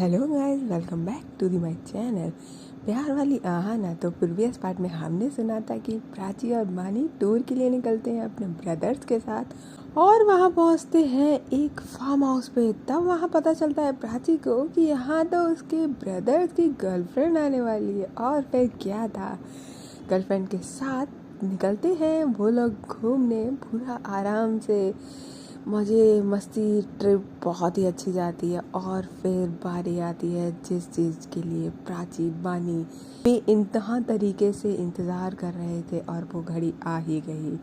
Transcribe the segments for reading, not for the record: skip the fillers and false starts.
Hello guys, welcome back to the my channel. प्यार वाली आहाना। तो प्रीवियस पार्ट में हमने सुना था कि प्राची और बानी टूर के लिए निकलते हैं अपने ब्रदर्स के साथ और वहाँ पहुँचते हैं एक फार्म हाउस पे। तब वहाँ पता चलता है प्राची को कि यहाँ तो उसके ब्रदर्स की गर्लफ्रेंड आने वाली है। और फिर क्या था, गर्लफ्रेंड के साथ निकलते हैं वो लोग घूमने, पूरा आराम से मज़े मस्ती, ट्रिप बहुत ही अच्छी जाती है। और फिर बारी आती है जिस चीज़ के लिए प्राची बानी भी इंतहा तरीके से इंतज़ार कर रहे थे और वो घड़ी आ ही गई।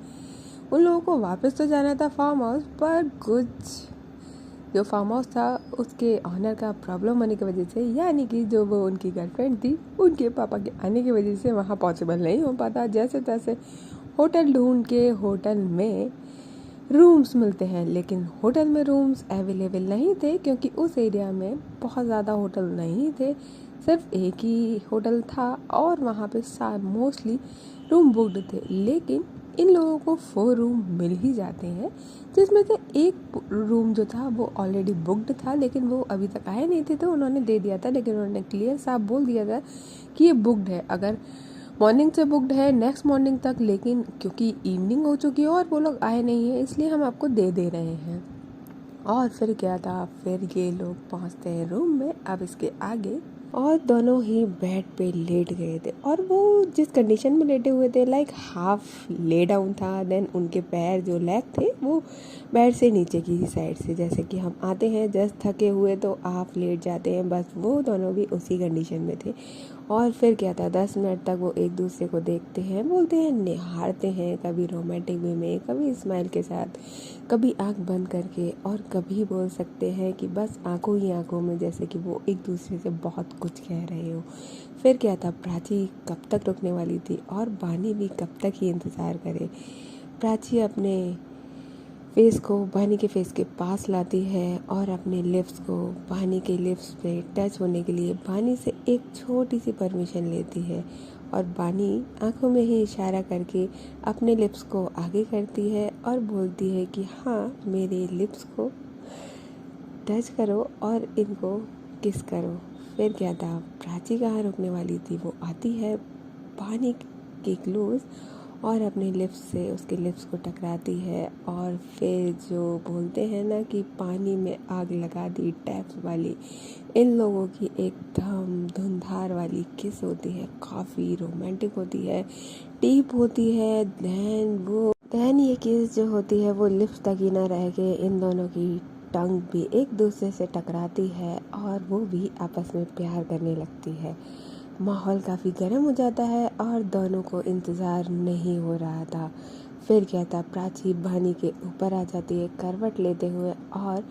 उन लोगों को वापस तो जाना था फार्म हाउस, पर कुछ जो फार्म हाउस था उसके ऑनर का प्रॉब्लम होने की वजह से, यानी कि जो वो उनकी गर्लफ्रेंड थी उनके पापा के आने की वजह से वहाँ पॉसिबल नहीं हो पाता। जैसे तैसे होटल ढूंढ के होटल में रूम्स मिलते हैं, लेकिन होटल में रूम्स अवेलेबल नहीं थे क्योंकि उस एरिया में बहुत ज़्यादा होटल नहीं थे, सिर्फ एक ही होटल था और वहाँ पे मोस्टली रूम बुक्ड थे। लेकिन इन लोगों को 4 रूम मिल ही जाते हैं, जिसमें से एक रूम जो था वो ऑलरेडी बुक्ड था, लेकिन वो अभी तक आए नहीं थे तो उन्होंने दे दिया था। लेकिन उन्होंने क्लियर साफ बोल दिया था कि ये बुक्ड है, अगर मॉर्निंग से बुक्ड है नेक्स्ट मॉर्निंग तक, लेकिन क्योंकि इवनिंग हो चुकी है और वो लोग आए नहीं हैं इसलिए हम आपको दे रहे हैं। और फिर क्या था, फिर ये लोग पहुंचते हैं रूम में। अब इसके आगे और दोनों ही बेड पे लेट गए थे और वो जिस कंडीशन में लेटे हुए थे लाइक हाफ ले डाउन था, देन उनके पैर जो लेग थे वो बेड से नीचे की साइड से, जैसे कि हम आते हैं जस्ट थके हुए तो आप लेट जाते हैं, बस वो दोनों भी उसी कंडीशन में थे। और फिर क्या था, 10 मिनट तक वो एक दूसरे को देखते हैं, बोलते हैं, निहारते हैं, कभी रोमांटिक वे में, कभी स्माइल के साथ, कभी आंख बंद करके, और कभी बोल सकते हैं कि बस आंखों ही आंखों में, जैसे कि वो एक दूसरे से बहुत कुछ कह रहे हो। फिर क्या था, प्राची कब तक रुकने वाली थी और बानी भी कब तक ही इंतज़ार करे। प्राची अपने फेस को बानी के फेस के पास लाती है और अपने लिप्स को बानी के लिप्स पे टच होने के लिए बानी से एक छोटी सी परमिशन लेती है और बानी आंखों में ही इशारा करके अपने लिप्स को आगे करती है और बोलती है कि हाँ, मेरे लिप्स को टच करो और इनको किस करो। फिर क्या था, प्राची कहाँ रुकने वाली थी, वो आती है बानी के क्लोज और अपने लिप्स से उसके लिप्स को टकराती है। और फिर जो बोलते हैं ना कि पानी में आग लगा दी टैप्स वाली, इन लोगों की एकदम धुंधार वाली किस होती है, काफ़ी रोमांटिक होती है, डीप होती है। देन ये किस जो होती है वो लिप्स तक ही ना रह के इन दोनों की टंग भी एक दूसरे से टकराती है और वो भी आपस में प्यार करने लगती है। माहौल काफ़ी गर्म हो जाता है और दोनों को इंतज़ार नहीं हो रहा था। फिर क्या था, प्राची बानी के ऊपर आ जाती है करवट लेते हुए और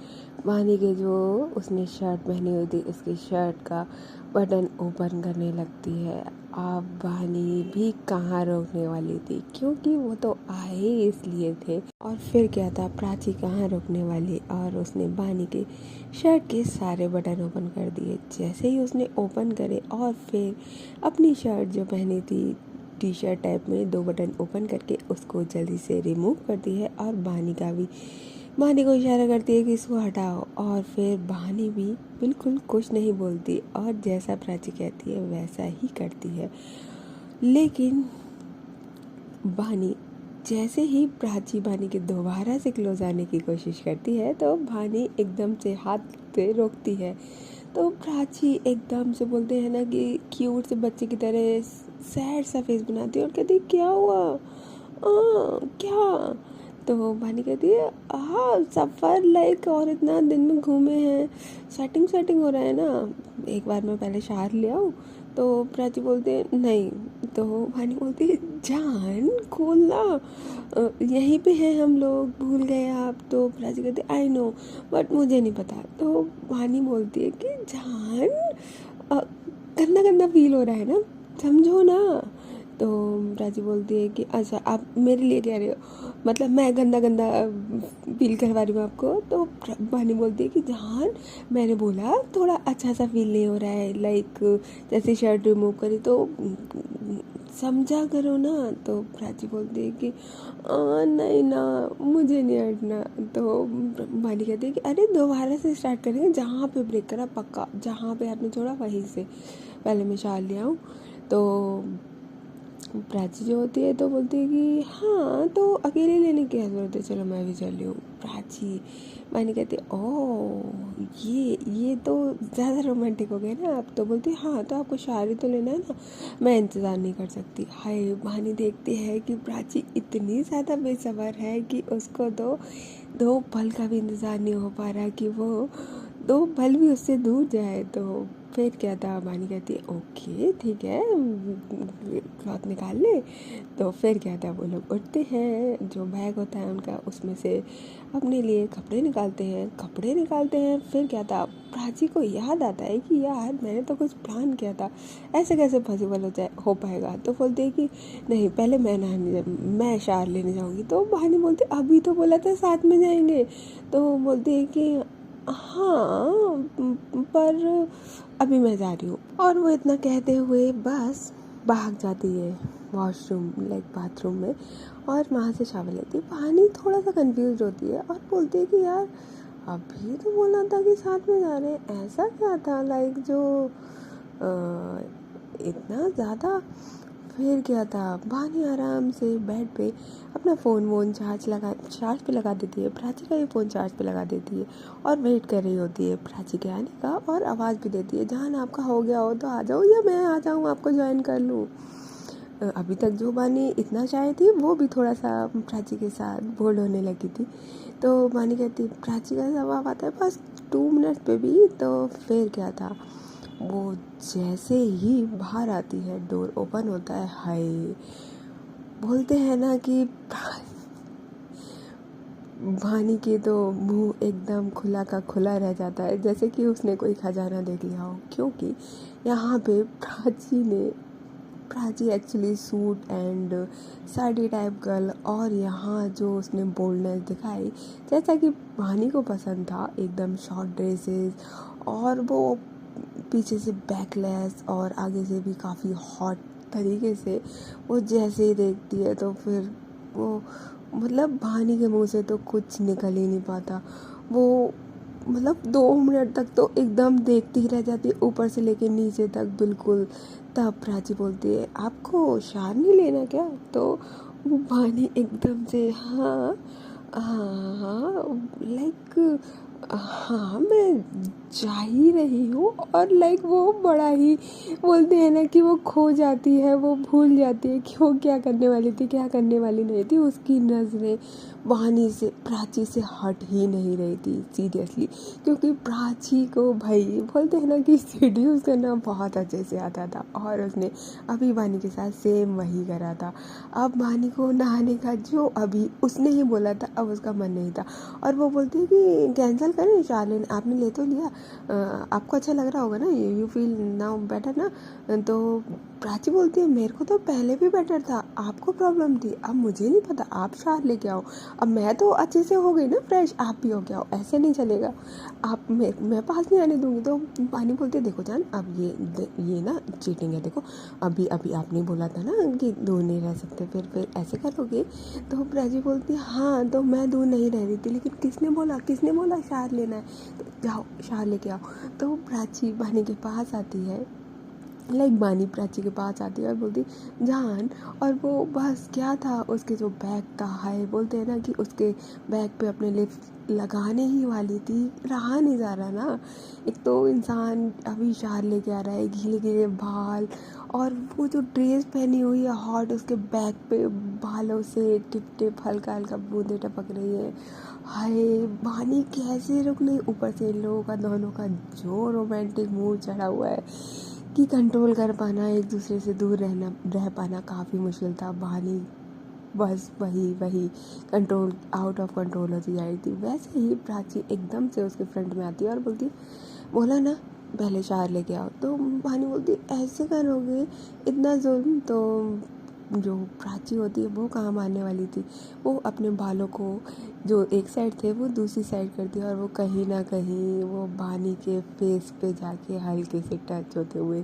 बानी के जो उसने शर्ट पहनी हुई थी उसकी शर्ट का बटन ओपन करने लगती है। अब बानी भी कहाँ रोकने वाली थी क्योंकि वो तो आए ही इसलिए थे। और फिर क्या था, प्राची कहाँ रोकने वाली और उसने बानी के शर्ट के सारे बटन ओपन कर दिए। जैसे ही उसने ओपन करे और फिर अपनी शर्ट जो पहनी थी टी शर्ट टाइप में 2 बटन ओपन करके उसको जल्दी से रिमूव करती है और बानी को इशारा करती है कि इसको हटाओ। और फिर बानी भी बिल्कुल कुछ नहीं बोलती और जैसा प्राची कहती है वैसा ही करती है। लेकिन बानी जैसे ही प्राची बानी के दोबारा से क्लोज आने की कोशिश करती है तो बानी एकदम से हाथ से रोकती है। तो प्राची एकदम से बोलते हैं ना कि क्यूट से बच्चे की तरह सैड सा फेस बनाती है और कहती है क्या हुआ, क्या। तो बानी कहती है हाँ, सफ़र लाइक और इतना दिन में घूमे हैं, स्वेटिंग हो रहा है ना, एक बार मैं पहले शावर ले आऊँ। तो प्राची बोलते हैं नहीं। तो बानी बोलती है जान खोलना, यहीं पे हैं हम लोग, भूल गए आप। तो प्राची कहती है आई नो बट मुझे नहीं पता। तो बानी बोलती है कि जान गंदा गंदा फील हो रहा है ना, समझो ना। तो प्राची बोलती है कि अच्छा आप मेरे लिए कह रहे हो, मतलब मैं गंदा गंदा फील करवा रही हूँ आपको। तो बानी बोलती है कि जान मैंने बोला थोड़ा अच्छा सा फील नहीं हो रहा है, लाइक जैसे शर्ट रिमूव करी तो समझा करो ना। तो प्राची बोलती है कि नहीं ना, मुझे नहीं हटना। तो वानी कहती है कि अरे दोबारा से स्टार्ट करेंगे, जहाँ पे ब्रेक करा पक्का, जहाँ पे आपने छोड़ा वहीं से पहले मैं शाल ले आऊँ। तो प्राची जो होती है तो बोलती है कि हाँ तो अकेले लेने की क्या ज़रूरत है, चलो मैं भी चल रही हूँ। प्राची वानी कहती है ओह ये तो ज़्यादा रोमांटिक हो गया ना। अब तो बोलती है हाँ तो आपको शायरी तो लेना है ना, मैं इंतज़ार नहीं कर सकती। हाय वानी देखती है कि प्राची इतनी ज़्यादा बेसब्र है कि उसको दो पल का भी इंतज़ार नहीं हो पा रहा कि वो 2 पल भी उससे दूर जाए। तो फिर क्या था, वानी कहती है ओके ठीक है, क्लॉथ निकाल ले। तो फिर क्या था, वो लोग उठते हैं, जो बैग होता है उनका उसमें से अपने लिए कपड़े निकालते हैं। फिर क्या था, प्राची को याद आता है कि यार मैंने तो कुछ प्लान किया था, ऐसे कैसे पॉसिबल हो पाएगा। तो बोलते हैं कि नहीं पहले मैं शार लेने जाऊँगी। तो वानी बोलते अभी तो बोला था साथ में जाएंगे। तो बोलती है कि हाँ पर अभी मैं जा रही हूँ। और वो इतना कहते हुए बस भाग जाती है वॉशरूम बाथरूम में, और वहाँ से शावर लेती है। पानी थोड़ा सा कंफ्यूज होती है और बोलती है कि यार अभी तो बोला था कि साथ में जा रहे हैं, ऐसा क्या था जो इतना ज़्यादा। फिर क्या था, वानी आराम से बेड पे अपना फ़ोन चार्ज पे लगा देती है। प्राची का भी फ़ोन चार्ज पे लगा देती है और वेट कर रही होती है प्राची के आने का, और आवाज़ भी देती है जान आपका हो गया हो तो आ जाओ, या मैं आ जाऊँ आपको ज्वाइन कर लूँ। अभी तक जो वानी इतना चाहे थी वो भी थोड़ा सा प्राची के साथ बोल्ड होने लगी थी। तो वानी कहती प्राची का जवाब आता है बस 2 मिनट पे भी। तो फिर क्या था, वो जैसे ही बाहर आती है डोर ओपन होता है, हाय बोलते हैं ना कि वानी के तो मुंह एकदम खुला का खुला रह जाता है, जैसे कि उसने कोई खजाना देख लिया हो। क्योंकि यहाँ पे Prachi actually suit and sari type girl, और यहाँ जो उसने बोल्डनेस दिखाई जैसा कि वानी को पसंद था, एकदम शॉर्ट ड्रेसेस और वो पीछे से बैकलेस और आगे से भी काफ़ी हॉट तरीके से वो जैसे ही देखती है तो फिर वो वानी के मुंह से तो कुछ निकल ही नहीं पाता। वो 2 मिनट तक तो एकदम देखती ही रह जाती है, ऊपर से लेके नीचे तक बिल्कुल। तब प्राची बोलती है आपको शार नहीं लेना क्या। तो वो वानी एकदम से हाँ हाँ हाँ हाँ मैं जा ही रही हूँ। और वो बड़ा ही बोलते हैं ना कि वो खो जाती है, वो भूल जाती है कि वो क्या करने वाली थी क्या करने वाली नहीं थी। उसकी नज़रें वानी से प्राची से हट ही नहीं रही थी सीरियसली, क्योंकि प्राची को भाई बोलते हैं ना कि सीड्यूस करना बहुत अच्छे से आता था, और उसने अभी वानी के साथ सेम वही करा था। अब वानी को नहाने का जो अभी उसने ही बोला था, अब उसका मन नहीं था, और वो बोलती है कि कैंसिल करें शार्लिन, आपने ले तो लिया, आपको अच्छा लग रहा होगा ना, यू फील नाउ बेटर ना। तो प्राची बोलती है मेरे को तो पहले भी बेटर था, आपको प्रॉब्लम थी, अब मुझे नहीं पता, आप शार लेके आओ। अब मैं तो अच्छे से हो गई ना फ्रेश, आप भी हो गया हो, ऐसे नहीं चलेगा, आप मैं पास नहीं आने दूंगी। तो पानी बोलती है देखो जान, अब ये ना चीटिंग है, देखो अभी अभी आपने बोला था ना कि दूर नहीं रह सकते, फिर ऐसे करोगे। तो प्राची बोलती है हाँ तो मैं दूर नहीं रह रही थी, लेकिन किसने बोला शार लेना है, तो जाओ शार लेके आओ। तो प्राची वानी के पास आती है, वानी प्राची के पास आती है और बोलती जान, और वो बस क्या था, उसके जो बैग था, हाय बोलते हैं ना कि उसके बैग पे अपने लिप्स लगाने ही वाली थी, रहा नहीं जा रहा ना। एक तो इंसान अभी शार लेके आ रहा है, गीले गीले बाल, और वो जो ड्रेस पहनी हुई है हॉट, उसके बैग पे बालों से टिप टिप हल्का हल्का बूंदे टपक रही है। हाय वानी कैसे रुक नहीं, ऊपर से इन लोगों का दोनों का जो रोमांटिक मूड चढ़ा हुआ है कि कंट्रोल कर पाना, एक दूसरे से दूर रह पाना काफ़ी मुश्किल था। वानी बस वही कंट्रोल आउट ऑफ कंट्रोल होती जा रही थी। वैसे ही प्राची एकदम से उसके फ्रंट में आती है और बोलती बोला ना पहले शार लेके आओ। तो वानी बोलती ऐसे करोगे इतना जुल्म। तो जो प्राची होती है वो काम आने वाली थी। वो अपने बालों को जो एक साइड थे वो दूसरी साइड कर दिया, और वो कहीं ना कहीं वो बानी के फेस पे जाके हल्के से टच होते हुए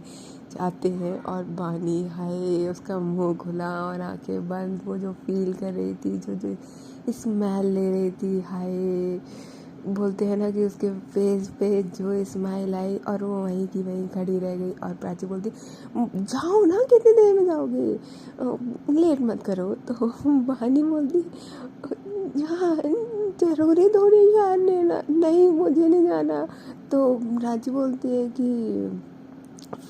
जाते हैं। और बानी हाय, उसका मुंह खुला और आंखें बंद, वो जो फील कर रही थी, जो जो स्मेल ले रही थी, हाय बोलते हैं ना कि उसके फेस पे जो स्माइल आई और वो वहीं की वहीं खड़ी रह गई। और प्राची बोलती जाओ ना, कितनी देर में जाओगे, लेट मत करो। तो बहानी बोलती यहाँ जरूरी थोड़ी जाने ना, नहीं मुझे नहीं जाना। तो प्राची बोलती है कि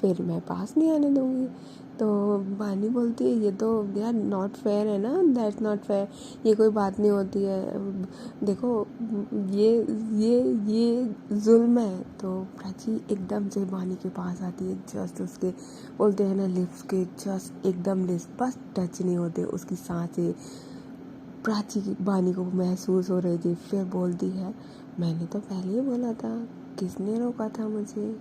फिर मैं पास नहीं आने दूँगी। तो बानी बोलती है ये तो यार नॉट फेयर है ना, दैट्स नॉट फेयर, ये कोई बात नहीं होती है, देखो ये ये जुल्म है। तो प्राची एकदम से बानी के पास आती है, जस्ट उसके बोलते हैं ना लिप्स के जस्ट एकदम लिप्स बस टच नहीं होते, उसकी सांसें प्राची की बानी को महसूस हो रही थी। फिर बोलती है मैंने तो पहले ही बोला था, किसने रोका था मुझे,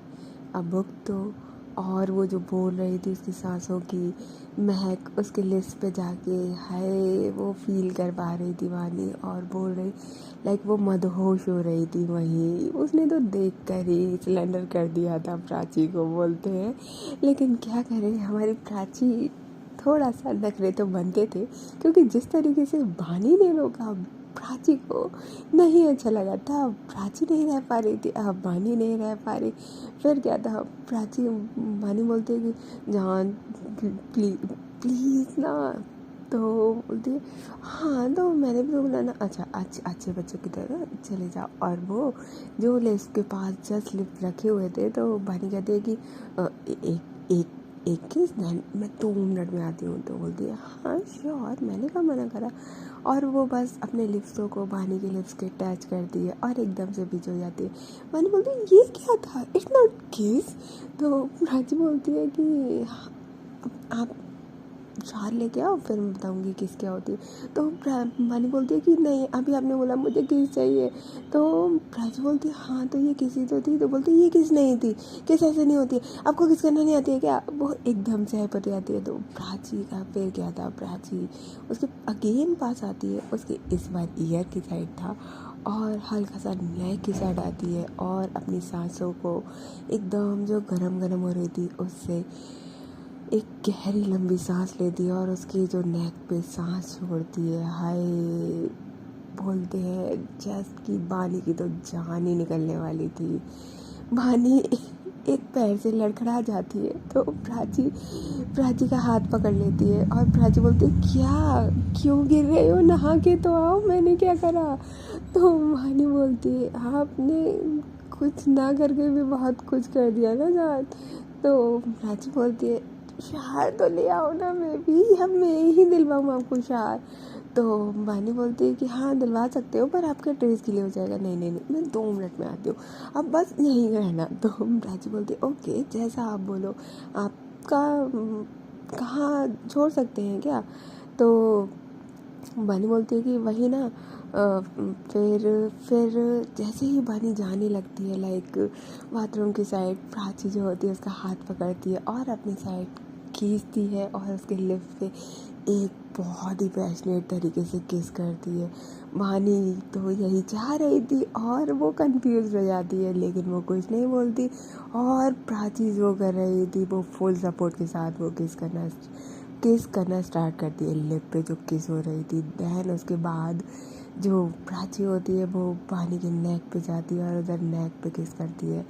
अब भुगत तो। और वो जो बोल रही थी उसकी सांसों की महक उसके लिप्स पे जाके, हाय वो फील कर पा रही थी वानी, और बोल रही लाइक वो मदहोश हो रही थी। वहीं उसने तो देख कर ही सिलेंडर कर दिया था प्राची को, बोलते हैं। लेकिन क्या करें, हमारी प्राची थोड़ा सा नखरे तो बनते थे, क्योंकि जिस तरीके से बानी ने रोका प्राची को नहीं अच्छा लगा था। प्राची नहीं रह पा रही थी, अब बानी नहीं रह पा रही। फिर क्या था, प्राची बानी बोलती है कि जान प्लीज प्लीज़ ना। तो बोलती है हाँ तो मैंने भी तो बोला ना, अच्छा अच्छे बच्चों की तरह चले जाओ। और वो जो लिफ्ट के पास जस्ट लिफ्ट रखे हुए थे, तो बानी कहती है कि एक एक एक किस मैं 2 मिनट में आती हूँ। तो बोलती है हाँ श्योर, मैंने कहा मना करा। और वो बस अपने लिप्सों को बानी के लिप्स के टच करती है और एकदम से पीछे हो जाती है। बानी बोलती है ये क्या था, इट्स नॉट किस। तो प्राची बोलती है कि आप चार लेके आओ, फिर मैं बताऊँगी किस क्या होती है। तो बानी बोलती है कि नहीं अभी आपने बोला मुझे किस चाहिए। तो प्राची बोलती है हाँ तो ये किसी तो थी। तो बोलती है ये किस नहीं थी, किस ऐसे नहीं होती है, आपको किस करना नहीं आती है क्या। वो एकदम से हाइपर जाती है। तो प्राची का फिर क्या था, प्राची उसके अगेन पास आती है, उसके इस बार ईयर की साइड था और हल्का सा नेक की साइड आती है, और अपनी सांसों को एकदम जो गरम गरम हो रही थी उससे एक गहरी लंबी सांस लेती है और उसकी जो नेक पे सांस छोड़ती है। हाय बोलते हैं जस्ट कि बानी की तो जान ही निकलने वाली थी। बानी एक पैर से लड़खड़ा जाती है, तो प्राची का हाथ पकड़ लेती है और प्राची बोलती है क्या, क्यों गिर रहे हो, नहा के तो आओ, मैंने क्या करा। तो बानी बोलती है आपने कुछ ना करके भी बहुत कुछ कर दिया ना जान। तो प्राची बोलती है शार तो ले आओ ना, मैं ही दिलवाऊँ आपको शार। तो बानी बोलती है कि हाँ दिलवा सकते हो, पर आपके ड्रेस के लिए हो जाएगा। नहीं नहीं नहीं, मैं 2 मिनट में आती हूँ, अब बस यहीं रहना। तो प्राची बोलती है ओके जैसा आप बोलो, आपका कहाँ छोड़ सकते हैं क्या। तो बानी बोलती है कि वही ना। फिर जैसे ही बानी जाने लगती है लाइक बाथरूम की साइड, प्राची जो होती है उसका हाथ पकड़ती है और अपनी साइड खींचती है और उसके लिप्स पे एक बहुत ही पैशनेट तरीके से किस करती है। बानी तो यही चाह रही थी और वो कंफ्यूज हो जाती है, लेकिन वो कुछ नहीं बोलती। और प्राची जो कर रही थी वो फुल सपोर्ट के साथ वो किस करना स्टार्ट करती है, लिप पे जो किस हो रही थी। दैन उसके बाद जो प्राची होती है वो बानी के नेक पे जाती है और उधर नेक पे किस करती है।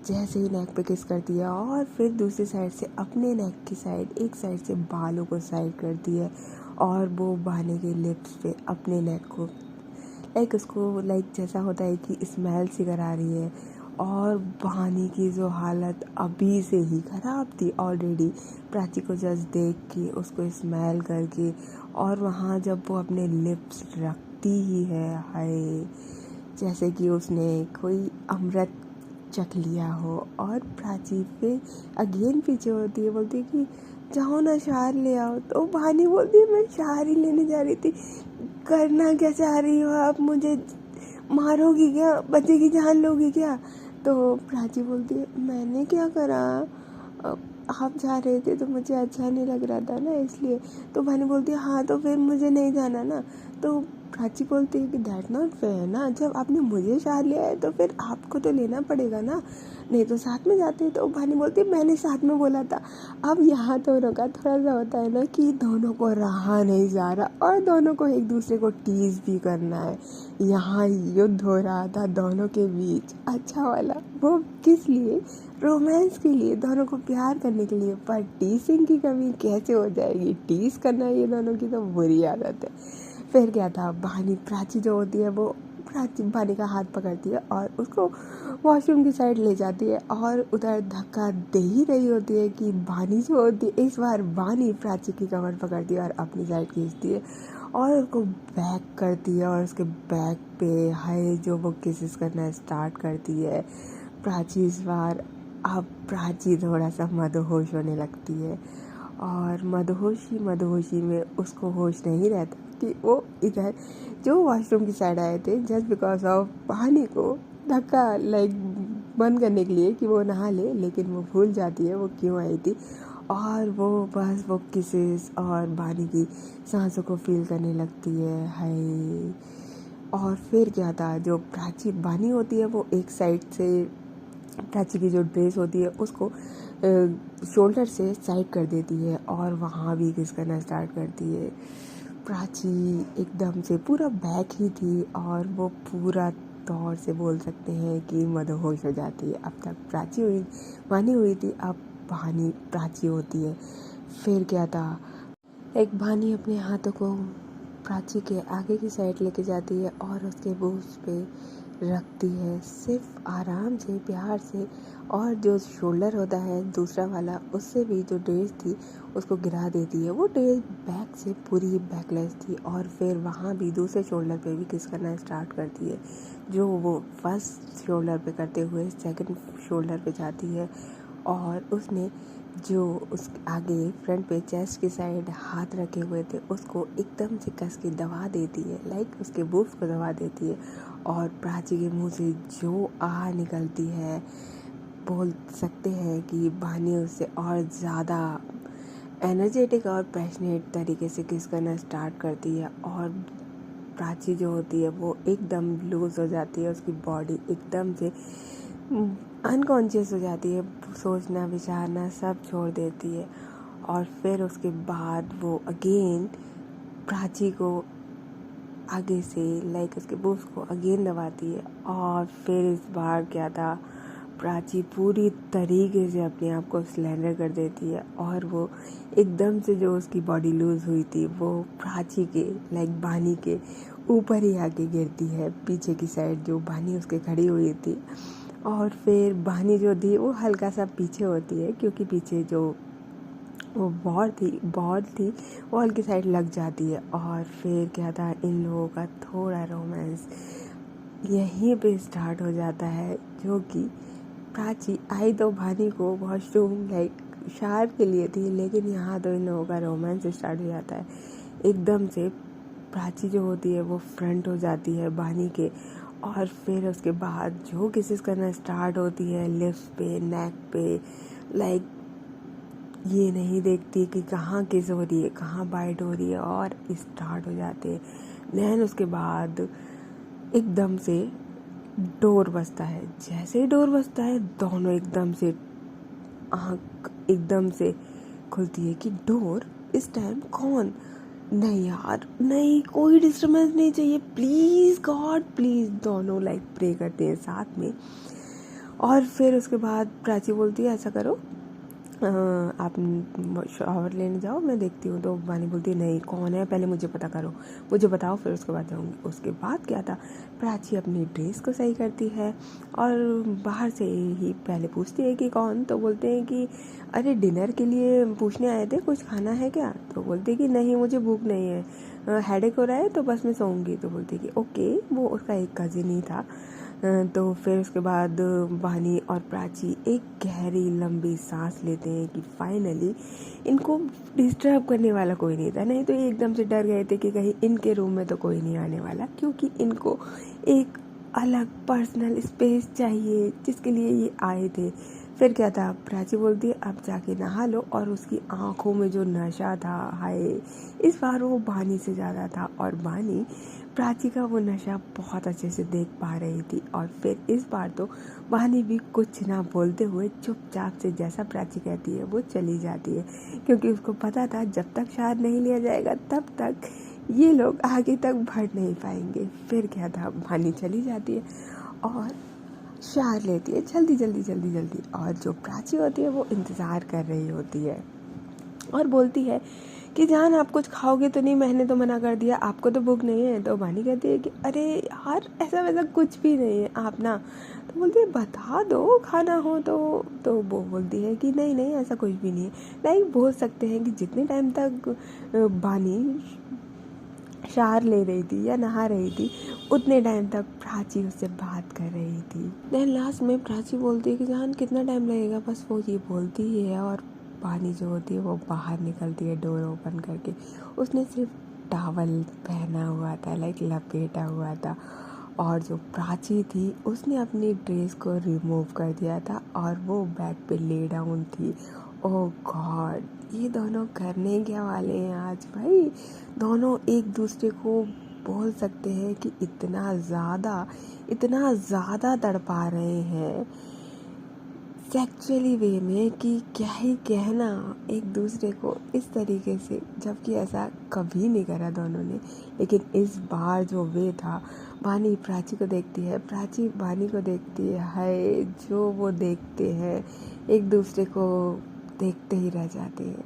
जैसे ही नेक पे किस करती है और फिर दूसरी साइड से अपने नेक की साइड, एक साइड से बालों को साइड करती है और वो बानी के लिप्स पे अपने नेक को लाइक उसको लाइक जैसा होता है कि स्मेल सी करा रही है। और बानी की जो हालत अभी से ही ख़राब थी ऑलरेडी, प्राची को जस्ट देख के उसको स्मेल करके, और वहाँ जब वो अपने लिप्स रखती ही है, हाय जैसे कि उसने कोई अमृत चख लिया हो। और प्राची फिर अगेन पीछे होती है, बोलती है कि जाओ ना शार ले आओ। तो बानी बोलती है मैं शार ही लेने जा रही थी, करना क्या चाह रही हो आप, मुझे मारोगी क्या, बच्चे की जान लोगी क्या। तो प्राची बोलती है मैंने क्या करा, "अ, आप जा रहे थे तो मुझे अच्छा नहीं लग रहा था ना इसलिए।" तो भानी बोलती है, "हाँ तो फिर मुझे नहीं जाना ना।" तो प्राची बोलती है कि दैट नॉट फेयर ना, जब आपने मुझे साथ लिया है तो फिर आपको तो लेना पड़ेगा ना, नहीं तो साथ में जाते। तो भानी बोलती है, मैंने साथ में बोला था। अब यहाँ दोनों का थोड़ा सा होता है ना कि दोनों को रहा नहीं जा रहा और दोनों को एक दूसरे को टीज भी करना है। यहाँ युद्ध हो रहा था दोनों के बीच, अच्छा वाला। वो किस लिए? रोमांस के लिए, दोनों को प्यार करने के लिए। पर टीसिंग की कमी कैसे हो जाएगी? टीस करना ये दोनों की तो बुरी आदत है। फिर क्या था, भानी प्राची जो होती है वो प्राची भानी का हाथ पकड़ती है और उसको वॉशरूम की साइड ले जाती है और उधर धक्का दे ही रही होती है कि भानी जो होती है, इस बार भानी प्राची की कमर पकड़ती है और अपनी साइड खींचती है और उसको बैक करती है और उसके बैक पे हाय जो वो किसेस करना स्टार्ट करती है प्राची इस बार। अब प्राची थोड़ा सा मदहोश होने लगती है और मदहोशी में उसको होश नहीं रहता कि वो इधर जो वॉशरूम की साइड आए थे जस्ट बिकॉज ऑफ पानी को धक्का बंद करने के लिए कि वो नहा ले, लेकिन वो भूल जाती है वो क्यों आई थी और वो बस वो किसेस और बानी की सांसों को फील करने लगती है। हाय, और फिर क्या था, जो प्राची बानी होती है वो एक साइड से प्राची की जो ड्रेस होती है उसको शोल्डर से साइड कर देती है और वहाँ भी किस करना स्टार्ट करती है। प्राची एकदम से पूरा बैक ही थी और वो पूरा तौर से बोल सकते हैं कि मदहोश हो जाती है। अब तक प्राची हुई बानी हुई थी, अब बानी प्राची होती है। फिर क्या था, एक बानी अपने हाथों को प्राची के आगे की साइड लेके जाती है और उसके बूथ पे रखती है, सिर्फ आराम से प्यार से, और जो शोल्डर होता है दूसरा वाला उससे भी जो ड्रेस थी उसको गिरा देती है। वो ड्रेस बैक से पूरी बैकलेस थी और फिर वहाँ भी दूसरे शोल्डर पे भी किस करना स्टार्ट करती है। जो वो फर्स्ट शोल्डर पे करते हुए सेकंड शोल्डर पे जाती है और उसने जो उस आगे फ्रंट पे चेस्ट की साइड हाथ रखे हुए थे उसको एकदम से कस के दबा देती है, उसके बूफ्स को दबा देती है और प्राची के मुंह से जो आह निकलती है बोल सकते हैं कि बानी उससे और ज़्यादा एनर्जेटिक और पैशनेट तरीके से किस करना स्टार्ट करती है और प्राची जो होती है वो एकदम लूज़ हो जाती है, उसकी बॉडी एकदम से अनकॉन्शियस हो जाती है, सोचना विचारना सब छोड़ देती है और फिर उसके बाद वो अगेन प्राची को आगे से उसके बूफ्स को अगेन दबाती है और फिर इस बार क्या था, प्राची पूरी तरीके से अपने आप को सिलेंडर कर देती है और वो एकदम से जो उसकी बॉडी लूज़ हुई थी वो प्राची के बानी के ऊपर ही आके गिरती है, पीछे की साइड जो बानी उसके खड़ी हुई थी। और फिर बानी जो थी वो हल्का सा पीछे होती है क्योंकि पीछे जो वो बॉल थी वो हल्की साइड लग जाती है और फिर क्या था, इन लोगों का थोड़ा रोमांस यहीं पे स्टार्ट हो जाता है। जो कि प्राची आई तो बानी को वॉशरूम शावर के लिए थी, लेकिन यहाँ तो इन लोगों का रोमांस स्टार्ट हो जाता है। एकदम से प्राची जो होती है वो फ्रंट हो जाती है बानी के और फिर उसके बाद जो किसेस करना स्टार्ट होती है लिप्स पे, नेक पे, ये नहीं देखती कि कहाँ किस हो रही है, कहाँ बाइट हो रही है और स्टार्ट हो जाते हैं। देन उसके बाद एकदम से डोर बजता है, जैसे ही डोर बजता है दोनों एकदम से आँख एकदम से खुलती है कि डोर, इस टाइम कौन? नहीं यार नहीं, कोई डिस्टर्बेंस नहीं चाहिए, प्लीज़ गॉड प्लीज़। दोनों प्रे करते हैं साथ में और फिर उसके बाद प्राची बोलती है ऐसा करो, आप शावर लेने जाओ, मैं देखती हूँ। तो वानी बोलती है नहीं, कौन है पहले मुझे पता करो, मुझे बताओ फिर उसके बाद जाऊँगी। उसके बाद क्या था, प्राची अपनी ड्रेस को सही करती है और बाहर से ही पहले पूछती है कि कौन। तो बोलते हैं कि अरे डिनर के लिए पूछने आए थे, कुछ खाना है क्या? तो बोलती है कि नहीं मुझे भूख नहीं है, हेडेक हो रहा है तो बस मैं सोऊंगी। तो बोलती है कि ओके, वो उसका एक कज़िन ही था। तो फिर उसके बाद वानी और प्राची एक गहरी लंबी सांस लेते हैं कि फाइनली इनको डिस्टर्ब करने वाला कोई नहीं था। नहीं तो ये एकदम से डर गए थे कि कहीं इनके रूम में तो कोई नहीं आने वाला, क्योंकि इनको एक अलग पर्सनल स्पेस चाहिए जिसके लिए ये आए थे। फिर क्या था, प्राची बोलती है अब जाके नहा लो, और उसकी आंखों में जो नशा था, हाय, इस बार वो बानी से ज़्यादा था, और बानी प्राची का वो नशा बहुत अच्छे से देख पा रही थी। और फिर इस बार तो बानी भी कुछ ना बोलते हुए चुपचाप से जैसा प्राची कहती है वो चली जाती है, क्योंकि उसको पता था जब तक शार नहीं लिया जाएगा तब तक ये लोग आगे तक बढ़ नहीं पाएंगे। फिर क्या था, बानी चली जाती है और शार लेती है जल्दी जल्दी जल्दी जल्दी, और जो प्राची होती है वो इंतज़ार कर रही होती है और बोलती है कि जान आप कुछ खाओगे तो नहीं, मैंने तो मना कर दिया, आपको तो भूख नहीं है। तो बानी कहती है कि अरे यार ऐसा वैसा कुछ भी नहीं है आप ना, तो बोलती है बता दो खाना हो तो वो बोलती है कि नहीं नहीं ऐसा कुछ भी नहीं है। लाइक बोल सकते हैं कि जितने टाइम तक बानी शार ले रही थी या नहा रही थी उतने टाइम तक प्राची उससे बात कर रही थी। देन लास्ट में प्राची बोलती है कि जान कितना टाइम लगेगा, बस वो ये बोलती ही है और बानी जो होती है वो बाहर निकलती है डोर ओपन करके। उसने सिर्फ टॉवल पहना हुआ था, लाइक लपेटा हुआ था, और जो प्राची थी उसने अपनी ड्रेस को रिमूव कर दिया था और वो बेड पे ले डाउन थी। ओह गॉड, ये दोनों करने क्या वाले हैं आज भाई। दोनों एक दूसरे को बोल सकते हैं कि इतना ज़्यादा तड़पा रहे हैं सेक्सुअली वे में कि क्या ही कहना एक दूसरे को इस तरीके से, जबकि ऐसा कभी नहीं करा दोनों ने। लेकिन इस बार जो वे था, बानी प्राची को देखती है, प्राची बानी को देखती है, हाय जो वो देखते हैं एक दूसरे को देखते ही रह जाते हैं,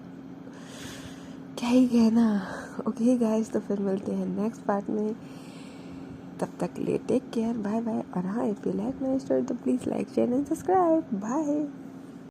क्या ही कहना। ओके गाइस, तो फिर मिलते हैं नेक्स्ट पार्ट में, तब तक के लिए टेक केयर, बाय बाय। और हाँ, if you like my story तो please like share and subscribe. Bye.